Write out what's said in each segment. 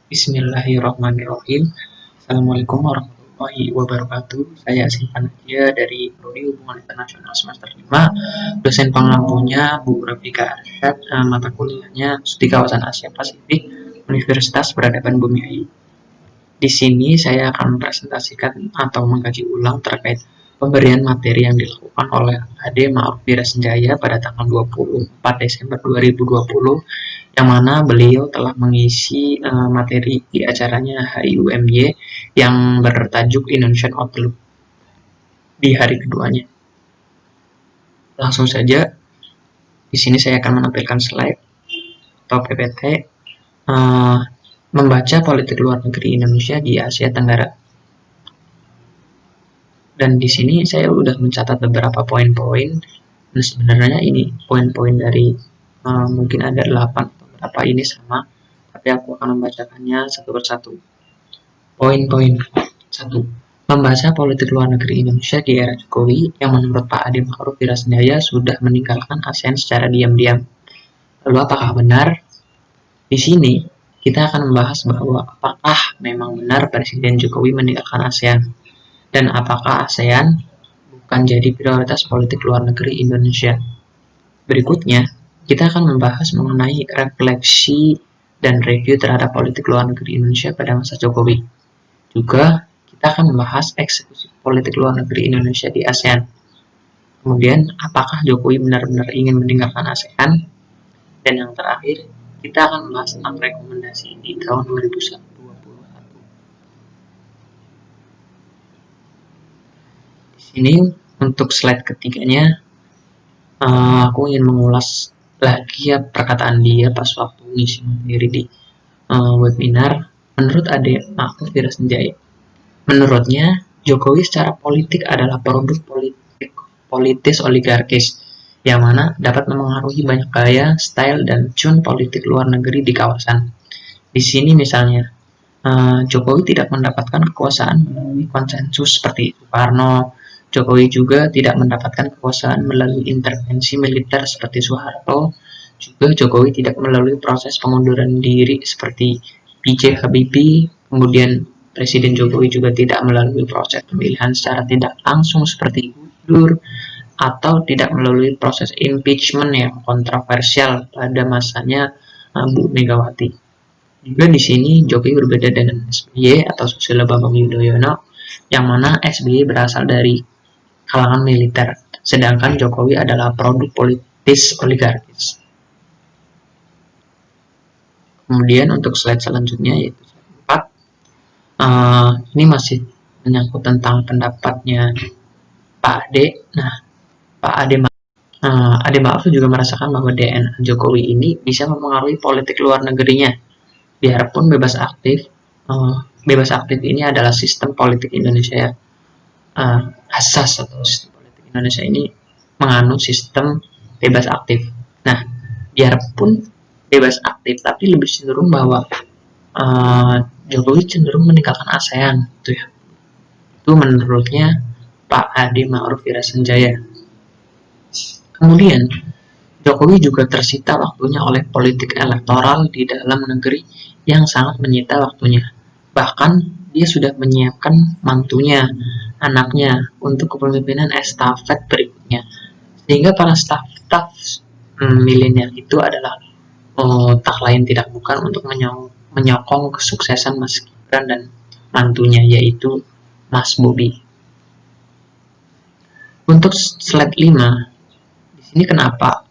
Bismillahirrahmanirrahim. Assalamualaikum warahmatullahi wabarakatuh. Saya Simpan Nadia dari Prodi Hubungan Internasional semester 5. Dosen pengampunya Bu Rafika Arsyad. Mata kuliahnya di kawasan Asia Pasifik, Universitas Peradaban Bumiayu. Di sini saya akan mempresentasikan atau mengkaji ulang terkait pemberian materi yang dilakukan oleh Ade Ma'ruf Wirasenjaya pada tanggal 24 Desember 2020, yang mana beliau telah mengisi materi di acaranya HIUMY yang bertajuk Indonesian Outlook di hari keduanya. Langsung saja, di sini saya akan menampilkan slide atau PPT membaca politik luar negeri Indonesia di Asia Tenggara. Dan di sini saya sudah mencatat beberapa poin-poin. Dan sebenarnya ini poin-poin dari mungkin ada 8 atau berapa ini sama, tapi aku akan membacakannya satu persatu. Poin-poin 1. Membaca politik luar negeri Indonesia di era Jokowi yang menurut Pak Ade Ma'ruf Wirasenjaya sudah meninggalkan ASEAN secara diam-diam. Lalu apakah benar? Di sini kita akan membahas bahwa apakah memang benar Presiden Jokowi meninggalkan ASEAN, dan apakah ASEAN bukan jadi prioritas politik luar negeri Indonesia. Berikutnya, kita akan membahas mengenai refleksi dan review terhadap politik luar negeri Indonesia pada masa Jokowi. Juga, kita akan membahas eksekusi politik luar negeri Indonesia di ASEAN. Kemudian, apakah Jokowi benar-benar ingin meninggalkan ASEAN? Dan yang terakhir, kita akan membahas tentang rekomendasi di tahun 2021. Di sini, untuk slide ketiganya, aku ingin mengulas lagi ya perkataan dia pas waktu ngisi materi di webinar. Menurut Ade Ma'ruf Wirasenjaya, menurutnya Jokowi secara politik adalah produk politis oligarkis yang mana dapat memengaruhi banyak gaya, style, dan tune politik luar negeri di kawasan. Di sini misalnya, Jokowi tidak mendapatkan kekuasaan melalui konsensus seperti Soekarno. Jokowi juga tidak mendapatkan kekuasaan melalui intervensi militer seperti Soeharto. Juga Jokowi tidak melalui proses pengunduran diri seperti B.J. Habibie. Kemudian Presiden Jokowi juga tidak melalui proses pemilihan secara tidak langsung seperti Gus Dur, atau tidak melalui proses impeachment yang kontroversial pada masanya Bu Megawati. Juga di sini Jokowi berbeda dengan SBY atau Susilo Bambang Yudhoyono, yang mana SBY berasal dari kalangan militer, sedangkan Jokowi adalah produk politis oligarkis. Kemudian untuk slide selanjutnya yaitu slide 4, ini masih menyangkut tentang pendapatnya Pak Ade. Nah, Pak Ade Ma'ruf juga merasakan bahwa DNA Jokowi ini bisa mempengaruhi politik luar negerinya. Biarpun bebas aktif ini adalah sistem politik Indonesia asas atau sistem politik Indonesia ini menganut sistem bebas aktif. Nah, biarpun bebas aktif, tapi lebih cenderung bahwa Jokowi cenderung meninggalkan ASEAN, gitu ya. Itu menurutnya Pak Ade Ma'ruf Wirasenjaya. Kemudian, Jokowi juga tersita waktunya oleh politik elektoral di dalam negeri yang sangat menyita waktunya. Bahkan, dia sudah menyiapkan mantunya, anaknya, untuk kepemimpinan estafet berikutnya. Sehingga para staf milenial itu adalah tak lain tidak bukan untuk menyokong kesuksesan Mas Gibran dan mantunya, yaitu Mas Bobi. Untuk slide 5, di sini kenapa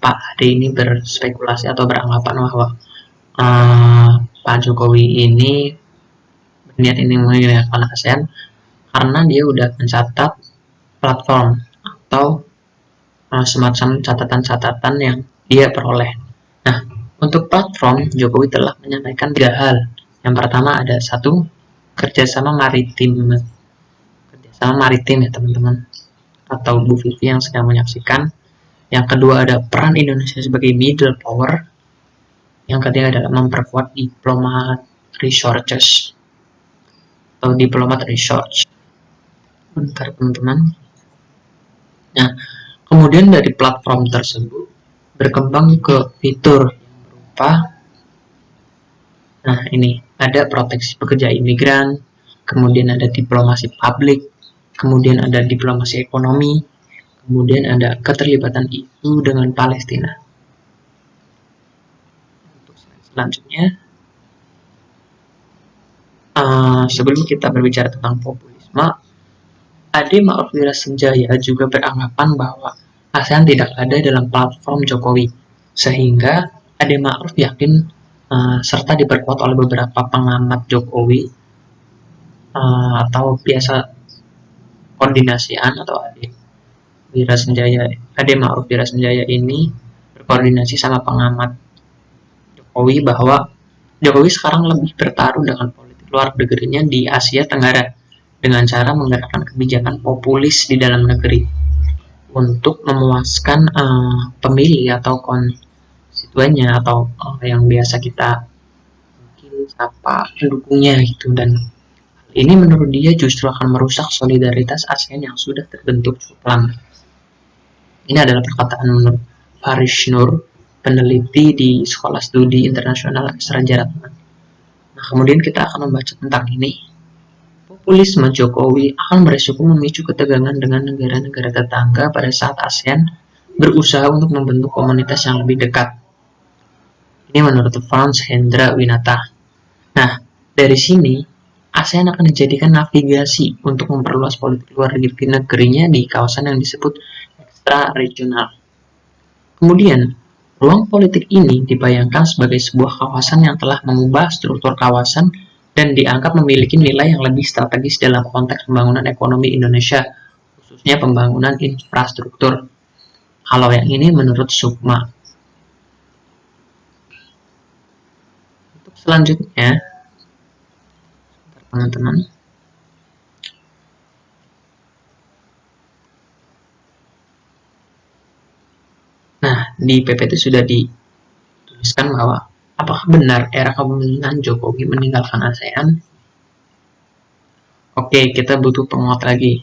Pak Ade ini berspekulasi atau beranggapan bahwa Pak Jokowi ini berniat ini meninggalkan ASEAN, karena dia udah mencatat platform atau semacam catatan-catatan yang dia peroleh. Nah, untuk platform, Jokowi telah menyampaikan 3 hal. Yang pertama ada 1, kerjasama maritim ya teman-teman, atau Bu Vivi yang sedang menyaksikan. Yang kedua ada peran Indonesia sebagai middle power. Yang ketiga adalah memperkuat diplomat research. Bentar teman-teman. Nah, kemudian dari platform tersebut berkembang ke fitur yang berupa Nah, ini ada proteksi pekerja imigran, kemudian ada diplomasi publik, kemudian ada diplomasi ekonomi, kemudian ada keterlibatan isu dengan Palestina. Untuk selanjutnya, sebelum kita berbicara tentang populisme, Ade Ma'ruf Wirassenjaya juga beranggapan bahwa ASEAN tidak ada dalam platform Jokowi, sehingga Ade Ma'ruf yakin serta diperkuat oleh beberapa pengamat Jokowi atau biasa koordinasian atau Ade Ma'ruf Wirassenjaya ini berkoordinasi sama pengamat Jokowi bahwa Jokowi sekarang lebih bertaruh dengan politik luar negerinya di Asia Tenggara dengan cara menggerakkan kebijakan populis di dalam negeri untuk memuaskan pemilih atau konstituennya atau yang biasa kita mungkin apa pendukungnya gitu, dan ini menurut dia justru akan merusak solidaritas ASEAN yang sudah terbentuk cukup lama. Ini adalah perkataan menurut Farish Nur, peneliti di Sekolah Studi Internasional Seraja Ratna. Nah, kemudian kita akan membaca tentang ini. Populisme Jokowi akan beresiko memicu ketegangan dengan negara-negara tetangga pada saat ASEAN berusaha untuk membentuk komunitas yang lebih dekat. Ini menurut Frans Hendra Winata. Nah, dari sini ASEAN akan dijadikan navigasi untuk memperluas politik luar negerinya di kawasan yang disebut ekstra regional. Kemudian, ruang politik ini dibayangkan sebagai sebuah kawasan yang telah mengubah struktur kawasan dan dianggap memiliki nilai yang lebih strategis dalam konteks pembangunan ekonomi Indonesia, khususnya pembangunan infrastruktur. Kalau yang ini menurut Sukma. Untuk selanjutnya, teman-teman, nah di PPT sudah dituliskan bahwa apakah benar era kepemimpinan Jokowi meninggalkan ASEAN? Oke, kita butuh penguat lagi.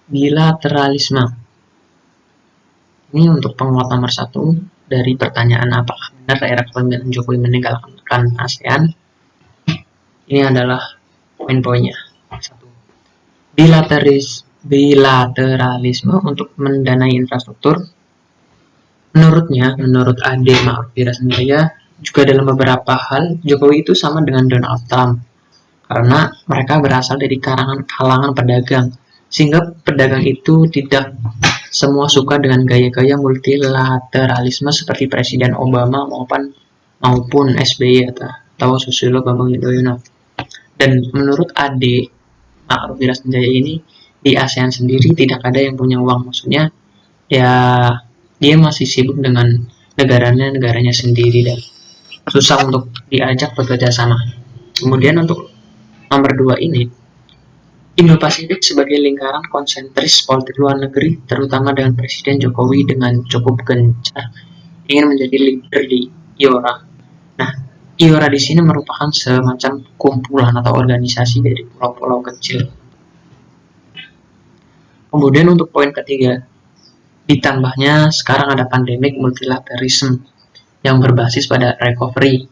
Bilateralisme. Ini untuk penguat nomor 1 dari pertanyaan apakah benar era kepemimpinan Jokowi meninggalkan ASEAN. Ini adalah poin-poinnya. 1. Bilateralisme untuk mendanai infrastruktur. Menurut Ade Ma'ruf Wirassenjaya, juga dalam beberapa hal Jokowi itu sama dengan Donald Trump karena mereka berasal dari kalangan pedagang, sehingga pedagang itu tidak semua suka dengan gaya-gaya multilateralisme seperti Presiden Obama maupun SBY atau sosiolog Bambang Yudhoyono. Dan menurut Ade Ma'ruf Wirassenjaya ini, di ASEAN sendiri tidak ada yang punya uang, maksudnya ya dia masih sibuk dengan negaranya sendiri dan susah untuk diajak bekerja sama. Kemudian untuk nomor 2 ini, Indo-Pasifik sebagai lingkaran konsentris politik luar negeri, terutama dengan Presiden Jokowi dengan cukup gencar ingin menjadi leader di IORA. Nah, IORA di sini merupakan semacam kumpulan atau organisasi dari pulau-pulau kecil. Kemudian untuk poin ketiga, ditambahnya sekarang ada pandemik multilateralisme yang berbasis pada recovery,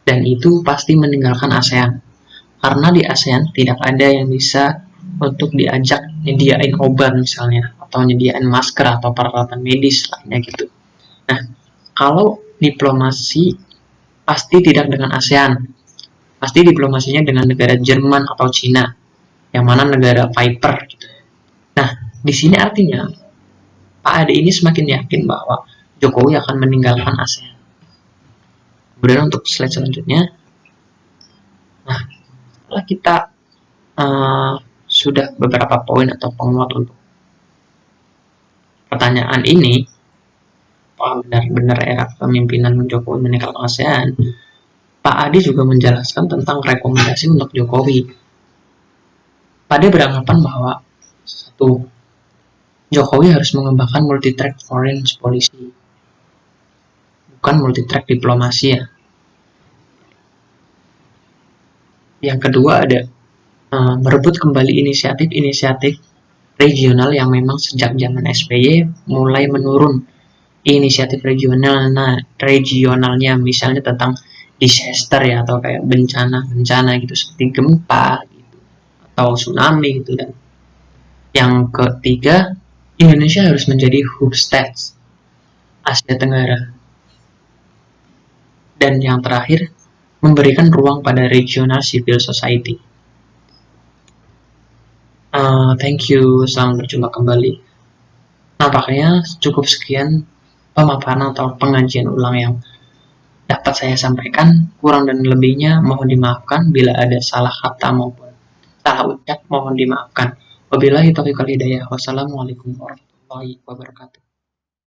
dan itu pasti meninggalkan ASEAN. Karena di ASEAN tidak ada yang bisa untuk diajak nyediain obat misalnya, atau nyediain masker atau peralatan medis lainnya gitu. Nah, kalau diplomasi pasti tidak dengan ASEAN, pasti diplomasinya dengan negara Jerman atau Cina, yang mana negara Viper gitu. Nah, di sini artinya Pak Ade ini semakin yakin bahwa Jokowi akan meninggalkan ASEAN. Kemudian untuk slide selanjutnya, nah setelah kita sudah beberapa poin atau penguat untuk pertanyaan ini, apakah benar-benar era kepemimpinan Jokowi meninggalkan ASEAN, Pak Ade juga menjelaskan tentang rekomendasi untuk Jokowi. Pak Ade beranggapan bahwa 1. Jokowi harus mengembangkan multi-track foreign policy, bukan multi-track diplomasi ya. Yang kedua ada merebut kembali inisiatif-inisiatif regional yang memang sejak zaman SBY mulai menurun inisiatif regionalnya, misalnya tentang disaster ya, atau kayak bencana gitu seperti gempa gitu, atau tsunami gitu. Dan yang ketiga, Indonesia harus menjadi hub states Asia Tenggara. Dan yang terakhir, memberikan ruang pada regional civil society. Thank you, selamat berjumpa kembali. Nampaknya cukup sekian pemaparan atau pengajian ulang yang dapat saya sampaikan. Kurang dan lebihnya mohon dimaafkan bila ada salah kata maupun salah ucap, mohon dimaafkan. Wabillahi taufiq wal hidayah. Wassalamualaikum warahmatullahi wabarakatuh.